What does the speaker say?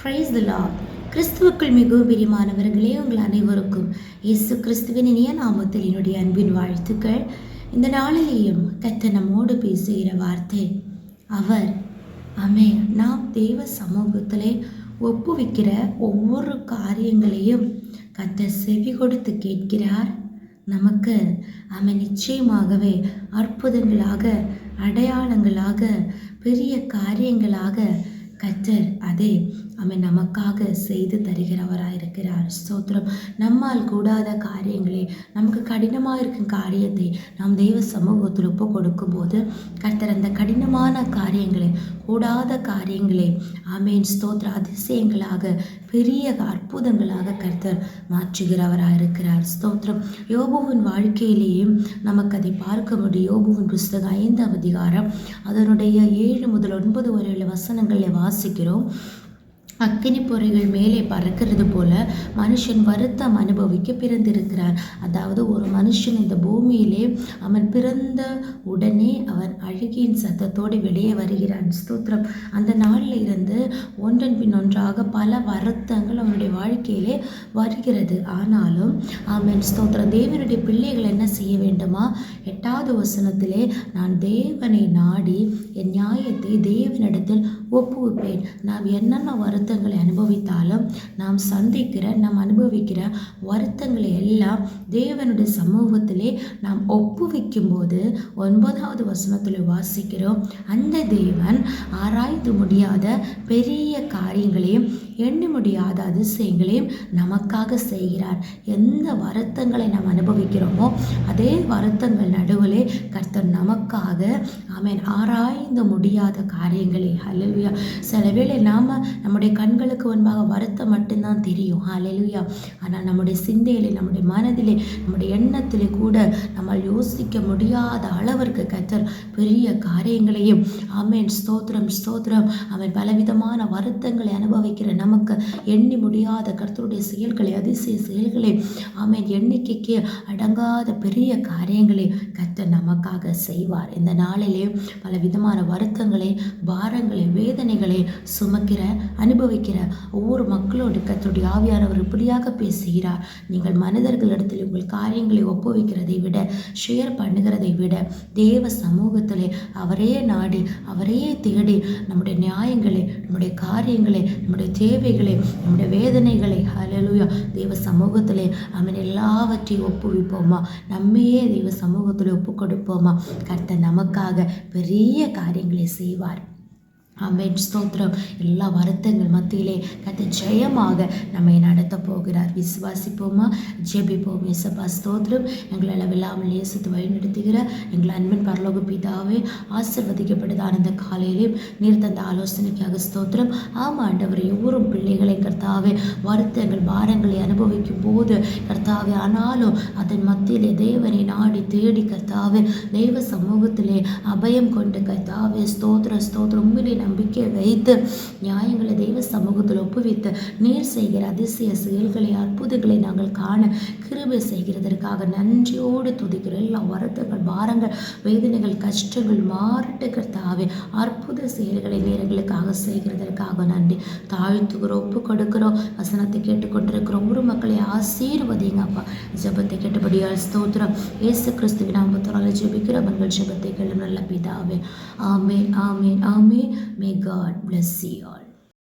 Praise the Lord. கிறிஸ்துவுக்குள் மிகவும் பிரியமானவர்களே, உங்கள் அனைவருக்கும் இயேசு கிறிஸ்துவின் இனிய நாமத்தில் என்னுடைய அன்பின் வாழ்த்துக்கள். இந்த நாளிலேயும் கர்த்தர் நம்மோடு பேசுகிற வார்த்தை, அவர் நாம் தேவ சமூகத்திலே ஒப்புவிக்கிற ஒவ்வொரு காரியங்களையும் கர்த்தர் செவி கொடுத்து கேட்கிறார். நமக்கு நிச்சயமாகவே அற்புதங்களாக, அடையாளங்களாக, பெரிய காரியங்களாக கர்த்தர் அதை நமக்காக செய்து தருகிறவராயிருக்கிறார். ஸ்தோத்திரம். நம்மால் கூடாத காரியங்களை, நமக்கு கடினமாக இருக்கும் காரியத்தை நாம் தெய்வ சமூகத்தில் ஒப்பு கொடுக்கும்போது கர்த்தர் அந்த கடினமான காரியங்களை, கூடாத காரியங்களை ஸ்தோத்திர அதிசயங்களாக, பெரிய அற்புதங்களாக கர்த்தர் மாற்றுகிறவராயிருக்கிறார். ஸ்தோத்திரம். யோபுவின் வாழ்க்கையிலேயும் நமக்கு அதை பார்க்க முடியும். யோபுவின் புஸ்தகம் 5ஆம் அதிகாரம் அதனுடைய 7 முதல் 9 வரையுள்ள வசனங்களை வாசிக்கிறோம். அக்கினி பொறைகள் மேலே பறக்கிறது போல மனுஷன் வருத்தம் அனுபவிக்க பிறந்திருக்கிறான். அதாவது ஒரு மனுஷன் இந்த பூமியிலே அவன் பிறந்த உடனே அவன் அழுகியின் சத்தத்தோடு வெளியே வருகிறான். ஸ்தோத்திரம். அந்த நாளில் இருந்து ஒன்றன் பின் ஒன்றாக பல வருத்தங்கள் அவனுடைய வாழ்க்கையிலே வருகிறது. ஆனாலும் ஸ்தோத்திரம். தேவனுடைய பிள்ளைகள் என்ன செய்ய வேண்டுமா? 8வது வசனத்திலே, நான் தேவனை நாடி என் நியாயத்தை தேவனிடத்தில் ஒப்புவிப்பேன். நாம் என்னென்ன வருத்தங்களை அனுபவித்தாலும், நாம் அனுபவிக்கிற வருத்தங்களை எல்லாம் தேவனுடைய சமூகத்திலே நாம் ஒப்புவிக்கும் போது 9வது வசனத்தில் வாசிக்கிறோம், அந்த தேவன் ஆராய்ந்து முடியாத பெரிய காரியங்களையும் எண்ணி முடியாத அதிசயங்களையும் நமக்காக செய்கிறார். எந்த வருத்தங்களை நாம் அனுபவிக்கிறோமோ அதே வருத்தங்கள் நடுவிலே கர்த்தர் நமக்காக ஆராய்ந்து முடியாத காரியங்களை, ஹல்லேலூயா. சில வேளை நம்முடைய கண்களுக்கு முன்பாக வருத்தம் மட்டும்தான் தெரியும், ஹல்லேலூயா. ஆனால் நம்முடைய சிந்தையிலே, நம்முடைய மனதிலே, நம்முடைய எண்ணத்திலே கூட நம்மால் யோசிக்க முடியாத அளவிற்கு கர்த்தர் பெரிய காரியங்களையும் ஸ்தோத்திரம் ஸ்தோத்திரம் பலவிதமான வருத்தங்களை அனுபவிக்கிற நமக்கு எண்ணி முடியாத கர்த்தருடைய செயல்களை, அதிசய செயல்களை எண்ணிக்கைக்கு அடங்காத பெரிய காரியங்களை கர்த்தர் நமக்காக செய்வார். இந்த நாளிலே பல விதமான வருத்தங்களை, பாரங்களை, வேதனைகளை சுமக்கிற, அனுபவிக்கிற ஒவ்வொரு மக்களோடு கர்த்தருடைய ஆவியானவர் இப்படியாக பேசுகிறார். நீங்கள் மனிதர்களிடத்தில் உங்கள் காரியங்களை ஒப்புவிக்கிறதை விட, ஷேர் பண்ணுகிறதை விட, தேவ சமூகத்திலே அவரே நாடி, அவரே தேடி நம்முடைய நியாயங்களை, நம்முடைய காரியங்களை, நம்முடைய தேவைகளை, நம்முடைய வேதனைகளை, ஹல்லேலூயா, தேவ சமூகத்திலே எல்லாவற்றையும் ஒப்புவிப்போமா? நம்மையே தெய்வ சமூகத்தில் ஒப்பு கொடுப்போமா? கர்த்தர் நமக்காக பெரிய காரியங்களை செய்வார். ஸ்தோத்திரம். எல்லா வருத்தங்கள் மத்தியிலே கர்த்தர் ஜெயமாக நம்மை நடத்த போகிறார். விசுவாசிப்போமா? ஜெபிப்போம். இயேசுப்பா ஸ்தோத்திரம். எங்களை அளவில்லாமல் நேசித்து வழிநடத்துகிற எங்கள் அன்பின் பரலோக பிதாவே, ஆசீர்வதிக்கப்பட்டதான அந்த காலையிலே நீர் தந்த ஆலோசனைக்காக ஸ்தோத்திரம். ஆண்டவரே, ஒவ்வொரு பிள்ளைகளை கர்த்தாவே வருத்தங்கள், பாரங்களை அனுபவிக்கும் போது கர்த்தாவே, ஆனாலும் அதன் மத்தியிலே தேவனை நாடி தேடி கர்த்தாவே, தெய்வ சமூகத்திலே அபயம் கொண்டு கர்த்தாவே, ஸ்தோத்திர ஸ்தோத்திரம் உண்மையிலே நம்பிக்கை வைத்து நியாயங்களை தெய்வ சமூகத்தில் ஒப்புவித்து நீர் செய்கிற அதிசய செயல்களை, அற்புதங்களை நாங்கள் காண கிருபை செய்கிறதற்காக நன்றியோடு துதிக்கிறோம். எல்லா வருத்தங்கள், பாரங்கள், வேதனைகள், கஷ்டங்கள் மாறட்டு கர்த்தாவே. அற்புத செயல்களை நேரங்களுக்காக செய்கிறதற்காக நன்றி. தாழ்த்துகிறோம், ஒப்பு கொடுக்கிறோம். வசனத்தை கேட்டுக்கொண்டிருக்கிறோம் ஒரு மக்களை ஆசீர்வதிங்க அப்பா. ஜெபத்தை கேட்டபடியால் ஸ்தோத்திரம். இயேசு கிறிஸ்துவின் நாமத்தினாலே ஜெபிக்கிறோம். எங்கள் ஜெபத்தை கேளும் நல்ல பிதாவே. ஆமென், ஆமென், ஆமென். May God bless you all.